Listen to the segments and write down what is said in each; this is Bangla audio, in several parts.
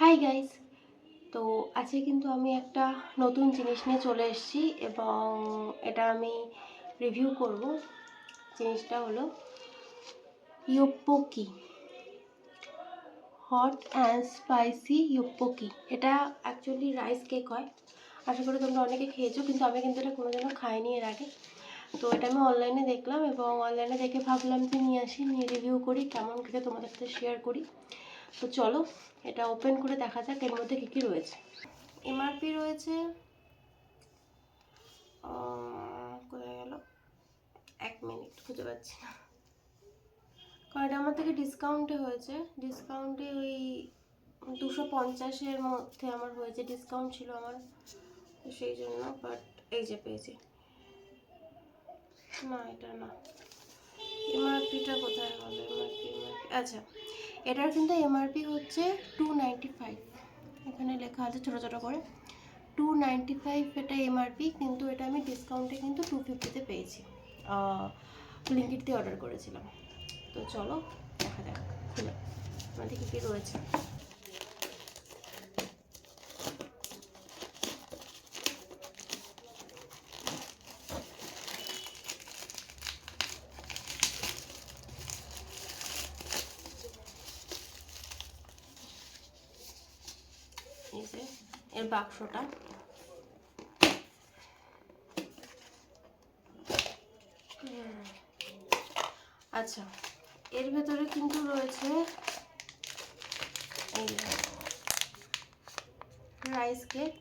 Hi guys. তো আজকে কিন্তু আমি একটা নতুন জিনিস নিয়ে চলে এসেছি এবং এটা আমি রিভিউ করব। জিনিসটা হলো ইয়োপ্পোকি, হট অ্যান্ড স্পাইসি ইয়োপ্পোকি। এটা অ্যাকচুয়ালি রাইস কেক হয়। আশা করি তোমরা অনেকে খেয়েছো, কিন্তু আমি কিন্তু এটা কোনোদিনও খাইনি এর আগে। তো এটা আমি অনলাইনে দেখলাম এবং অনলাইনে দেখে ভাবলাম যে নিয়ে আসি, নিয়ে রিভিউ করি, কেমন খেতে তোমাদের সাথে শেয়ার করি। তো চলো এটা ওপেন করে দেখা যাক এর মধ্যে কী কী রয়েছে। এমআরপি রয়েছে, কোথায় গেল, 1 মিনিট খুঁজে পাচ্ছি না, কারণ এটা আমার থেকে ডিসকাউন্টে হয়েছে। ডিসকাউন্টে ওই 250-এর মধ্যে আমার হয়েছে, ডিসকাউন্ট ছিল আমার, তো সেই জন্য। বাট এই যে পেয়েছি, না এটা না, এমআরপিটা কোথায় গেল, এমআরপি আচ্ছা, এটার কিন্তু এমআরপি হচ্ছে 295, এখানে লেখা আছে ছোটো ছোটো করে 295 এটা এমআরপি, কিন্তু এটা আমি ডিসকাউন্টে কিন্তু 250-তে পেয়েছি। ব্লিঙ্কিট দিয়ে অর্ডার করেছিলাম। তো চলো দেখা যাক খুলে আমাদের কী কী রয়েছে। এই যে এর বাক্সটা, আচ্ছা এর ভেতরে কিন্তু রয়েছে এই রাইস কেক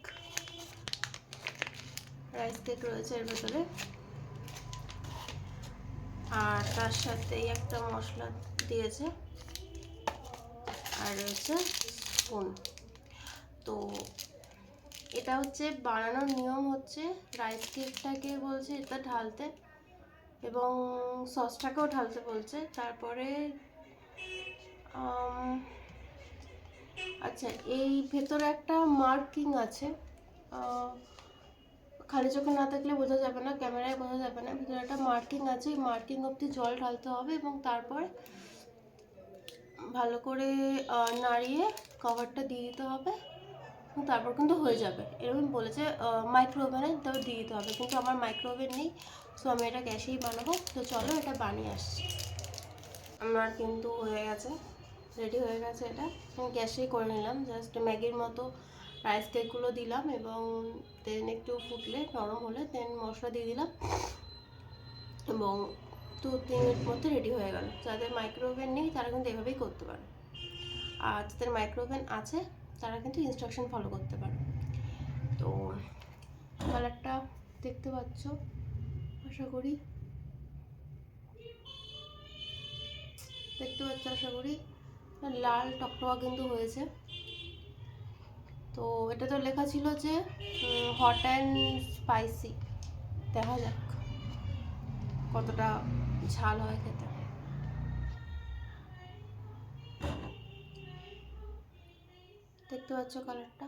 রয়েছে এর ভেতরে, আর তার সাথেই একটা মশলা দিয়েছে, আর রয়েছে স্পুন। তো এটা হচ্ছে বানানোর নিয়ম হচ্ছে, রাইস কেকটাকে বলছে এটা ঢালতে এবং সসটাকেও ঢালতে বলছে। তারপরে আচ্ছা এই ভেতরে একটা মার্কিং আছে, খালি চোখে না দেখলে বোঝা যাবে না, ক্যামেরায় বোঝা যাবে না। ভিতরে একটা মার্কিং আছে, এই মার্কিং অবধি জল ঢালতে হবে এবং তারপর ভালো করে নাড়িয়ে কভারটা দিয়ে দিতে হবে, তারপর কিন্তু হয়ে যাবে এরকম বলেছে। মাইক্রো ওভেনে তবে দিয়ে দিতে হবে, কিন্তু আমার মাইক্রো ওভেন নেই, সো আমি এটা গ্যাসেই বানাবো। তো চলো এটা বানিয়ে আসছি। আমার কিন্তু হয়ে গেছে, রেডি হয়ে গেছে। এটা আমি গ্যাসেই করে নিলাম, জাস্ট ম্যাগির মতো রাইস কেকগুলো দিলাম এবং দেন একটু ফুটলে নরম হলে দেন মশলা দিয়ে দিলাম এবং 2-3 মিনিট মধ্যে রেডি হয়ে গেল। যাদের মাইক্রো ওভেন নেই তারা কিন্তু এভাবেই করতে পারে, আর যাদের মাইক্রো ওভেন আছে তারা কিন্তু ইনস্ট্রাকশন ফলো করতে পারে। তো কালারটা দেখতে পাচ্ছ আশা করি, লাল টকটকা কিন্তু হয়েছে। তো এটা তো লেখা ছিল যে হট অ্যান্ড স্পাইসি, দেখা যাক কতটা ঝাল হয় খেতে। দেখতে পাচ্ছ কালারটা,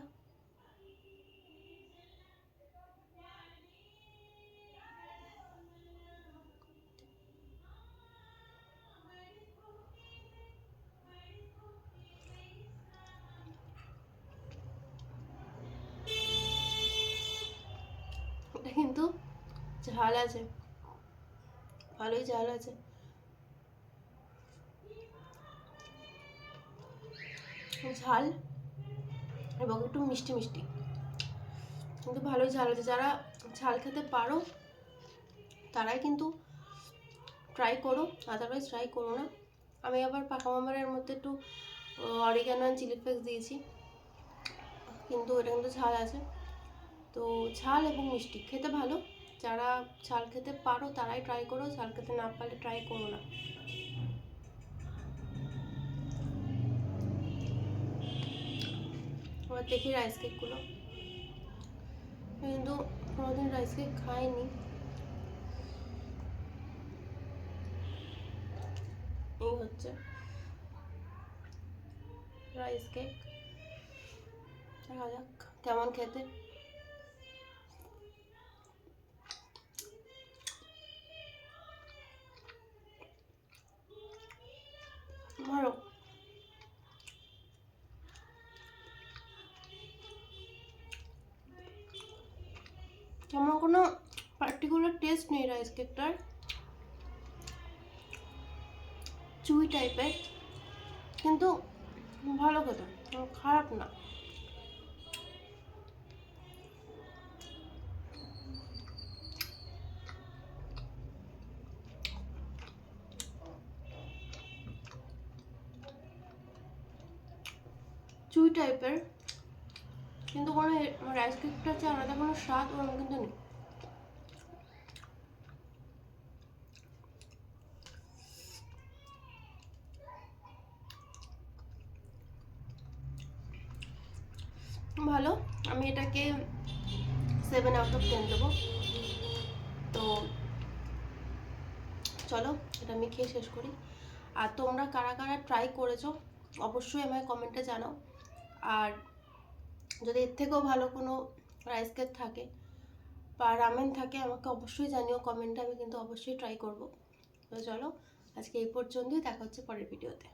এটা কিন্তু ঝাল আছে, ভালোই ঝাল আছে। ঝাল এবং একটু মিষ্টি মিষ্টি, কিন্তু ভালোই ঝাল আছে। যারা ঝাল খেতে পারো তারাই কিন্তু ট্রাই করো, আদারওয়াইজ ট্রাই করো না। আমি আবার পাকা মামারের মধ্যে একটু অরিগানো অ্যান্ড চিলি ফ্লেক্স দিয়েছি, কিন্তু এটা কিন্তু ঝাল আছে। তো ঝাল এবং মিষ্টি খেতে ভালো, যারা ঝাল খেতে পারো তারাই ট্রাই করো, ঝাল খেতে না পারলে ট্রাই করো না। আবার দেখি রাইস কেকগুলো, কিন্তু কোনোদিন রাইস কেক খাইনি। এই হচ্ছে রাইস কেক, দেখা যাক কেমন খেতে। ভালো, আমার কোনো পার্টিকুলার টেস্ট নেই রাইস কেকটার, চুই টাইপের, কিন্তু ভালো খেতে, খারাপ না। চুই টাইপের, কিন্তু কোনো রাইস কেকটা হচ্ছে আলাদা কোনো স্বাদ ওরকম কিন্তু নেই। ভালো, আমি এটাকে 7/10 দেবো। তো চলো এটা আমি খেয়ে শেষ করি। আর তোমরা কারা কারা ট্রাই করেছো অবশ্যই আমায় কমেন্টে জানাও। আর যদি এর থেকেও ভালো কোনো রাইস কেক থাকে বা রামেন থাকে আমাকে অবশ্যই জানিও কমেন্টে, আমি কিন্তু অবশ্যই ট্রাই করব। তো চলো আজকে এই পর্যন্তই, দেখা হচ্ছে পরের ভিডিওতে।